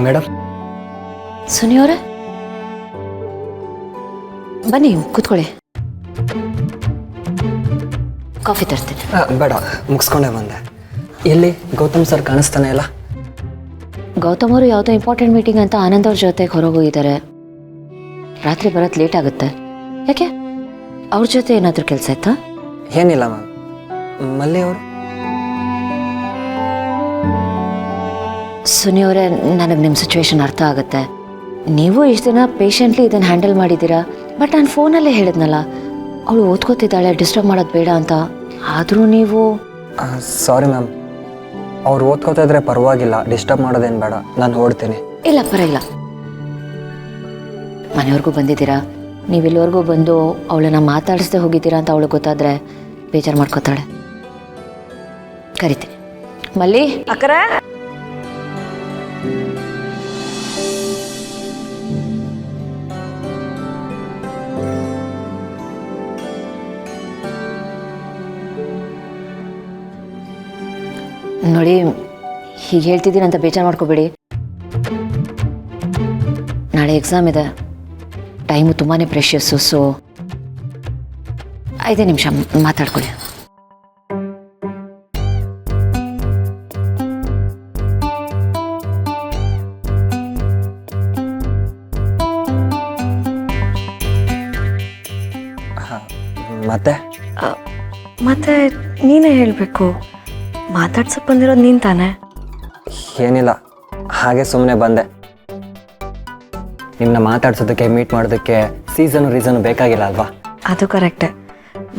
Madam. Suni ಅವರೇ, ಬನ್ನಿ ಕೂತ್ಕೊಳ್ಳಿ, ಕಾಫಿ ತರ್ತೀನಿ. ಬೇಡ, ಮುಗಿಸ್ಕೊಂಡೇ ಬಂದೆ. ಎಲ್ಲಿ ಗೌತಮ್ ಸರ್ ಕಾಣಿಸ್ತಾನೆ ಇಲ್ಲ? ಗೌತಮ್ ಅವರು ಯಾವುದೋ ಇಂಪಾರ್ಟೆಂಟ್ ಮೀಟಿಂಗ್ ಅಂತ ಆನಂದ್ ಅವ್ರ ಜೊತೆಗೆ ಹೊರಗೋಗಿದ್ದಾರೆ. ರಾತ್ರಿ ಬರೋದು ಲೇಟ್ ಆಗುತ್ತೆ. ಯಾಕೆ, ಅವ್ರ ಜೊತೆ ಏನಾದರೂ ಕೆಲಸ ಇತ್ತಾ? ಏನಿಲ್ಲ ಮ್ಯಾಮ್. ಮಲ್ಲಿ ಅವರು? ಸುನಿ ಅವರೇ, ನನಗೆ ನಿಮ್ಮ ಸಿಚುವೇಶನ್ ಅರ್ಥ ಆಗುತ್ತೆ. ನೀವು ಇಷ್ಟು ದಿನ ಪೇಷಂಟ್ಲಿ ಇದನ್ನು ಹ್ಯಾಂಡಲ್ ಮಾಡಿದ್ದೀರಾ. ಬಟ್ ನಾನು ಫೋನಲ್ಲೇ ಹೇಳಿದ್ನಲ್ಲ, ಅವಳು ಓದ್ಕೋತಿದ್ದಾಳೆ, ಡಿಸ್ಟರ್ಬ್ ಮಾಡೋದು ಬೇಡ ಅಂತ. ಆದರೂ ನೀವು... ಸಾರಿ ಮ್ಯಾಮ್, ಅವ್ರು ಓದ್ಕೋತಾ ಇದ್ರೆ ಪರವಾಗಿಲ್ಲ, ಡಿಸ್ಟರ್ಬ್ ಮಾಡೋದೇನು ಬೇಡ, ನಾನು ಹೊರಡ್ತೀನಿ. ಇಲ್ಲ, ಪರವಾಗಿಲ್ಲ. ಮನೆಯವ್ರಿಗೂ ಬಂದಿದ್ದೀರಾ, ನೀವು ಇಲ್ಲಿವರೆಗೂ ಬಂದು ಅವಳನ್ನ ಮಾತಾಡಿಸ್ದೆ ಹೋಗಿದ್ದೀರಾ ಅಂತ ಅವಳು ಗೊತ್ತಾದರೆ ಬೇಜಾರು ಮಾಡ್ಕೋತಾಳೆ. ಕರಿತೀನಿ. ಮಲ್ಲಿ ಅಕ್ಕರ, ನೋಡಿ, ಹೀಗೆ ಹೇಳ್ತಿದ್ದೀನಿ ಅಂತ ಬೇಜಾರು ಮಾಡ್ಕೋಬೇಡಿ. ನಾಳೆ ಎಕ್ಸಾಮ್ ಇದೆ, ಟೈಮು ತುಂಬಾ ಪ್ರೆಷಿಯಸ್ಸು. ಸೊ 5 ನಿಮಿಷ ಮಾತಾಡ್ಕೊಳ್ಳಿ. ಮತ್ತೆ ನೀನೇ ಹೇಳಬೇಕು. ಮಾತಾಡ್ಸಕ್ಕೆ ಬಂದಿರೋದು ನೀನು ತಾನೆ? ಏನಿಲ್ಲ, ಹಾಗೆ ಸುಮ್ಮನೆ ಬಂದೆ. ನಿಮ್ಮನ್ನ ಮಾತಾಡ್ಸೋದಕ್ಕೆ, ಮೀಟ್ ಮಾಡೋದಕ್ಕೆ ಸೀಸನು ರೀಸನು ಬೇಕಾಗಿಲ್ಲ ಅಲ್ವಾ? ಅದು ಕರೆಕ್ಟೇ.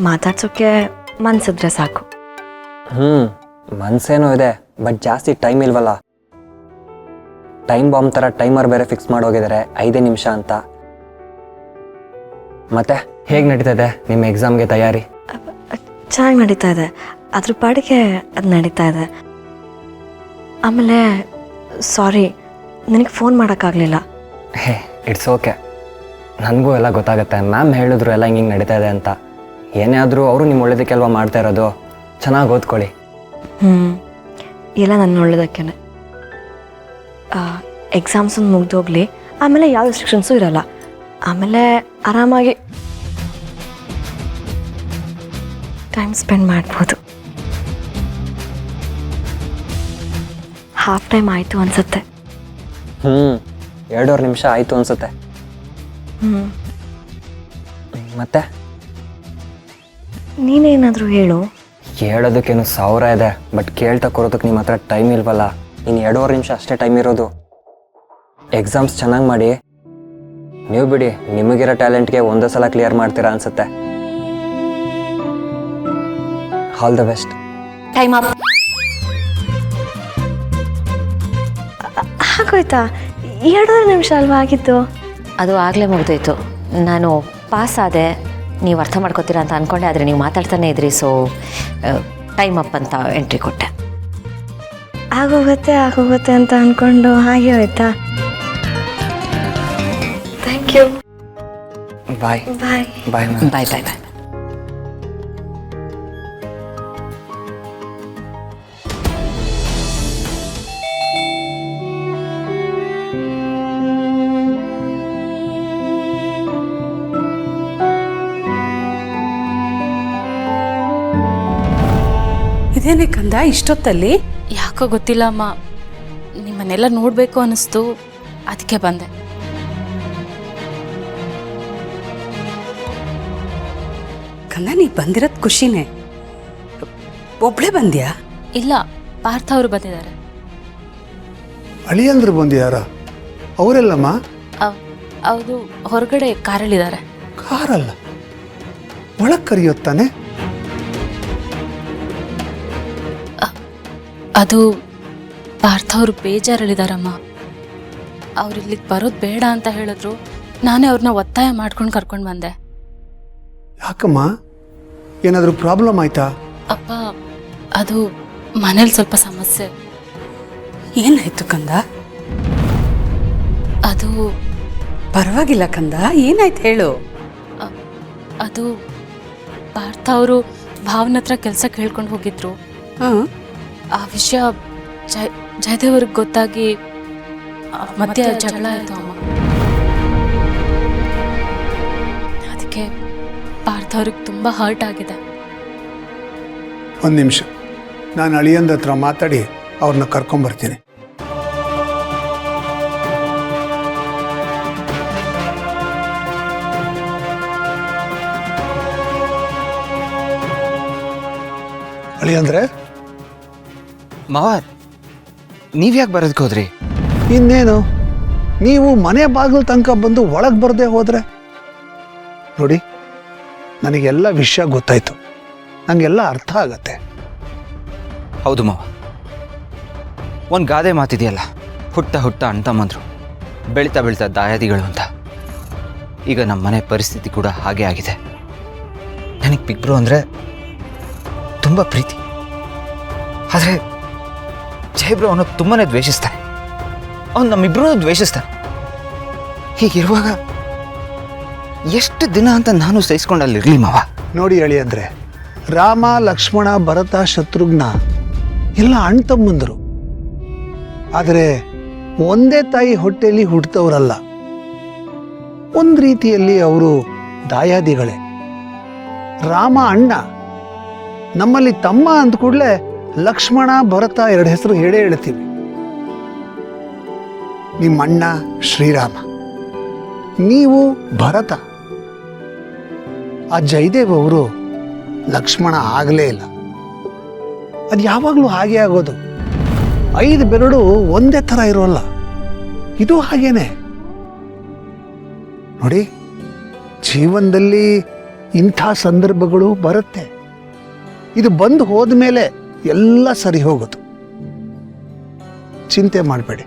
ಮಾತಾಡ್ಸೋಕ್ಕೆ ಮನ್ಸಿದ್ರೆ ಸಾಕು. ಮನ್ಸೇನೋ ಇದೆ, ಬಟ್ ಜಾಸ್ತಿ ಟೈಮ್ ಇಲ್ವಲ್ಲ. ಟೈಮ್ ಬಾಂಬ್ ಥರ ಟೈಮರ್ ಬೇರೆ ಫಿಕ್ಸ್ ಮಾಡೋಗಿದ್ದಾರೆ, 5 ನಿಮಿಷ ಅಂತ. ಮತ್ತೆ ಹೇಗೆ ನಡೀತಾ ಇದೆ ನಿಮ್ಮ ಎಕ್ಸಾಮ್ಗೆ ತಯಾರಿ? ಚೆನ್ನಾಗಿ ನಡೀತಾ ಇದೆ, ಅದ್ರ ಪಾಡಿಗೆ ಅದು ನಡೀತಾ ಇದೆ. ಆಮೇಲೆ ಸಾರಿ, ನಿನಗೆ ಫೋನ್ ಮಾಡೋಕ್ಕಾಗಲಿಲ್ಲ. Hey, it's okay. ನನಗೂ ಎಲ್ಲ ಗೊತ್ತಾಗುತ್ತೆ. ಮ್ಯಾಮ್ ಹೇಳಿದ್ರು ಎಲ್ಲ ಹಿಂಗೆ ನಡೀತಾ ಇದೆ ಅಂತ. ಏನೇ ಆದರೂ ಅವರು ನಿಮ್ಮ ಒಳ್ಳೇದಕ್ಕೆಲ್ವ ಮಾಡ್ತಾ ಇರೋದು. ಚೆನ್ನಾಗಿ ಓದ್ಕೊಳ್ಳಿ. ಎಲ್ಲ ನನ್ನ ಒಳ್ಳೇದಕ್ಕೇನೆ. ಎಕ್ಸಾಮ್ಸ್ ಒಂದು ಮುಗ್ದೋಗ್ಲಿ, ಆಮೇಲೆ ಯಾವ ರೆಸ್ಟ್ರಿಕ್ಷನ್ಸು ಇರಲ್ಲ. ಆಮೇಲೆ ಆರಾಮಾಗಿ ಟೈಮ್ ಸ್ಪೆಂಡ್ ಮಾಡ್ಬೋದು. ಹಾಫ್ ಟೈಮ್ ಆಯಿತು ಅನಿಸುತ್ತೆ. 2.5 ನಿಮಿಷ ಆಯಿತು ಅನಿಸುತ್ತೆ. ಮತ್ತೆ ನೀನೇನಾದರೂ ಹೇಳು. ಹೇಳೋದಕ್ಕೇನು 1000 ಇದೆ, ಬಟ್ ಕೇಳ್ತಾ ಕೊರೋದಕ್ಕೆ ನಿಮ್ಮ ಹತ್ರ ಟೈಮ್ ಇಲ್ವಲ್ಲ. ಇನ್ನು 2.5 ನಿಮಿಷ ಅಷ್ಟೇ ಟೈಮ್ ಇರೋದು. ಎಕ್ಸಾಮ್ಸ್ ಚೆನ್ನಾಗಿ ಮಾಡಿ. ನೀವು ಬಿಡಿ, ನಿಮಗಿರೋ ಟ್ಯಾಲೆಂಟ್ಗೆ ಒಂದೇ ಸಲ ಕ್ಲಿಯರ್ ಮಾಡ್ತೀರಾ ಅನ್ಸುತ್ತೆ. All the best. Time up. ಆಗೋಯ್ತಾ? 2.5 ನಿಮಿಷ ಅಲ್ವಾ ಆಗಿತ್ತು? ಅದು ಆಗಲೇ ಮುಗ್ದೋಯ್ತು. ನಾನು ಪಾಸ್ ಆದೆ, ನೀವು ಅರ್ಥ ಮಾಡ್ಕೋತೀರಾ ಅಂತ ಅಂದ್ಕೊಂಡೆ. ಆದರೆ ನೀವು ಮಾತಾಡ್ತಾನೆ ಇದ್ರಿ, ಸೊ ಟೈಮ್ ಅಪ್ ಅಂತ ಎಂಟ್ರಿ ಕೊಟ್ಟೆ. ಆಗೋಗುತ್ತೆ ಅಂತ ಅಂದ್ಕೊಂಡು ಹಾಗೆ ಹೋಯ್ತಾ? Thank you. ಬಾಯ್ ಬಾಯ್ ಬಾಯ್ ಬಾಯ್ ಬಾಯ್ ಬಾಯ್. ಇದೇನೇ ಕಂದ ಇಷ್ಟೊತ್ತಲ್ಲಿ? ಯಾಕೋ ಗೊತ್ತಿಲ್ಲ ಅಮ್ಮ, ನಿಮ್ಮನ್ನೆಲ್ಲ ನೋಡಬೇಕು ಅನ್ನಿಸ್ತು, ಅದಕ್ಕೆ ಬಂದೆ. ಕಂದ, ನೀ ಬಂದಿರೋದು ಖುಷಿನೇ. ಒಬ್ಳೆ ಬಂದ್ಯಾ? ಇಲ್ಲ, ಪಾರ್ಥ ಅವರು ಬಂದಿದ್ದಾರೆ. ಅಳಿಯಂದ್ರು ಬಂದ್ಯಾರ? ಅವರೆಲ್ಲಮ್ಮ? ಅವರು ಹೊರಗಡೆ ಕಾರಲ್ಲಿದ್ದಾರೆ. ಕಾರಲ್ಲ, ಒಳಗೆ ಕರೆಯುತ್ತಾನೆ. ಅದು ಪಾರ್ಥ ಅವರು ಬೇಜಾರಲ್ಲಿದ್ದಾರಮ್ಮ. ಅವ್ರು ಇಲ್ಲಿಗೆ ಬರೋದು ಬೇಡ ಅಂತ ಹೇಳಿದ್ರು. ನಾನೇ ಅವ್ರನ್ನ ಒತ್ತಾಯ ಮಾಡ್ಕೊಂಡು ಕರ್ಕೊಂಡು ಬಂದೆ. ಯಾಕಮ್ಮ, ಏನಾದರೂ ಪ್ರಾಬ್ಲಮ್ ಆಯ್ತಾ? ಅಪ್ಪ, ಅದು ಮನೇಲಿ ಸ್ವಲ್ಪ ಸಮಸ್ಯೆ. ಏನಾಯ್ತು ಕಂದ? ಅದು ಪರವಾಗಿಲ್ಲ ಕಂದ, ಏನಾಯ್ತು ಹೇಳು. ಅದು ಪಾರ್ಥ ಅವರು ಭಾವನ ಹತ್ರ ಕೆಲಸ ಕೇಳ್ಕೊಂಡು ಹೋಗಿದ್ರು. ಹಾಂ, ಆ ವಿಷಯ ಜಯದೇವ್ರಿಗೆ ಗೊತ್ತಾಗಿ ಮಧ್ಯೆ ಜಗಳ ಆಯಿತು ಅಮ್ಮ. ಅದಕ್ಕೆ ಪಾರ್ಥ ಅವ್ರಿಗೆ ತುಂಬ ಹರ್ಟ್ ಆಗಿದೆ. ಒಂದು ನಿಮಿಷ, ನಾನು ಅಳಿಯಂದ ಹತ್ರ ಮಾತಾಡಿ ಅವ್ರನ್ನ ಕರ್ಕೊಂಬರ್ತೀನಿ. ಅಳಿಯಂದ್ರೆ ಮಾವ, ನೀವ್ಯಾಕೆ ಬರೋದಕ್ಕೆ ಹೋದ್ರಿ? ಇನ್ನೇನು, ನೀವು ಮನೆ ಬಾಗಿಲು ತನಕ ಬಂದು ಒಳಗೆ ಬರದೆ ಹೋದ್ರೆ? ನೋಡಿ, ನನಗೆಲ್ಲ ವಿಷಯ ಗೊತ್ತಾಯ್ತು, ನನಗೆಲ್ಲ ಅರ್ಥ ಆಗತ್ತೆ. ಹೌದು ಮಾವ, ಒಂದು ಗಾದೆ ಮಾತಿದೆಯಲ್ಲ, ಹುಟ್ಟ ಹುಟ್ಟ ಅಣ್ತಮ್ಮಂದ್ರು, ಬೆಳೀತಾ ಬೆಳೀತಾ ದಾಯಾದಿಗಳು ಅಂತ. ಈಗ ನಮ್ಮ ಮನೆ ಪರಿಸ್ಥಿತಿ ಕೂಡ ಹಾಗೆ ಆಗಿದೆ. ನನಗೆ ಬಿಗ್ಬ್ರು ಅಂದರೆ ತುಂಬ ಪ್ರೀತಿ, ಆದರೆ ಜಯಬ್ರು ಅವನು ತುಂಬಾ ದ್ವೇಷಿಸ್ತಾನೆ. ಅವನು ನಮ್ಮಿಬ್ರೂ ದ್ವೇಷಿಸ್ತಾನೆ. ಹೀಗಿರುವಾಗ ಎಷ್ಟು ದಿನ ಅಂತ ನಾನು ಸಹಿಸ್ಕೊಂಡಲ್ಲಿರಲಿ ಮಾವ? ನೋಡಿ ಅಳಿಯಂದ್ರೆ, ರಾಮ ಲಕ್ಷ್ಮಣ ಭರತ ಶತ್ರುಘ್ನ ಎಲ್ಲ ಅಣ್ಣ ತಮ್ಮಂದರು, ಆದರೆ ಒಂದೇ ತಾಯಿ ಹೊಟ್ಟೆಯಲ್ಲಿ ಹುಟ್ಟದವರಲ್ಲ. ಒಂದು ರೀತಿಯಲ್ಲಿ ಅವರು ದಾಯಾದಿಗಳೇ. ರಾಮ ಅಣ್ಣ, ನಮ್ಮಲ್ಲಿ ತಮ್ಮ ಅಂದ ಕೂಡಲೇ ಲಕ್ಷ್ಮಣ ಭರತ ಎರಡು ಹೆಸರು ಹೇಳೇ ಹೇಳ್ತೀವಿ. ನಿಮ್ಮಣ್ಣ ಶ್ರೀರಾಮ, ನೀವು ಭರತ. ಆ ಜಯದೇವ್ ಅವರು ಲಕ್ಷ್ಮಣ ಆಗಲೇ ಇಲ್ಲ. ಅದು ಯಾವಾಗಲೂ ಹಾಗೆ ಆಗೋದು. 5 ಬೆರಳು ಒಂದೇ ಥರ ಇರೋಲ್ಲ. ಇದು ಹಾಗೇನೆ. ನೋಡಿ, ಜೀವನದಲ್ಲಿ ಇಂಥ ಸಂದರ್ಭಗಳು ಬರುತ್ತೆ. ಇದು ಬಂದು ಹೋದ್ಮೇಲೆ ಎಲ್ಲ ಸರಿ ಹೋಗುತ್ತೆ. ಚಿಂತೆ ಮಾಡಬೇಡಿ,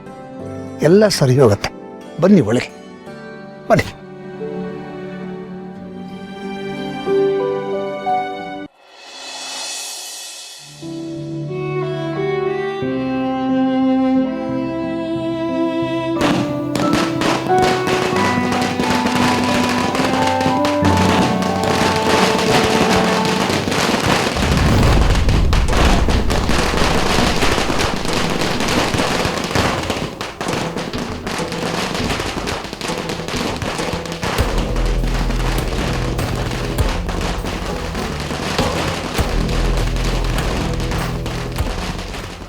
ಎಲ್ಲ ಸರಿ ಹೋಗುತ್ತೆ. ಬನ್ನಿ ಒಳಗೆ ಬನ್ನಿ.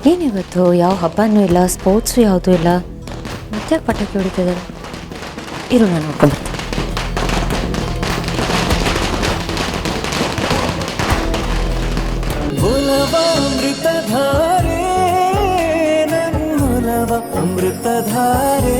ಏನಿವತ್ತು ಯಾವ ಹಬ್ಬನೂ ಇಲ್ಲ, ಸ್ಪೋರ್ಟ್ಸು ಯಾವುದೂ ಇಲ್ಲ, ಮತ್ತೆ ಪಟಾಕಿ ಹೊಡಿತಿದ್ದಾರೆ. ಇರು, ನಾನು ನೋಡ್ಕೊಂಡ್ಬರ್ತೀನಿ. ಅಮೃತಧಾರೆ, ನನ್ನೊಲವ ಅಮೃತಧಾರೆ.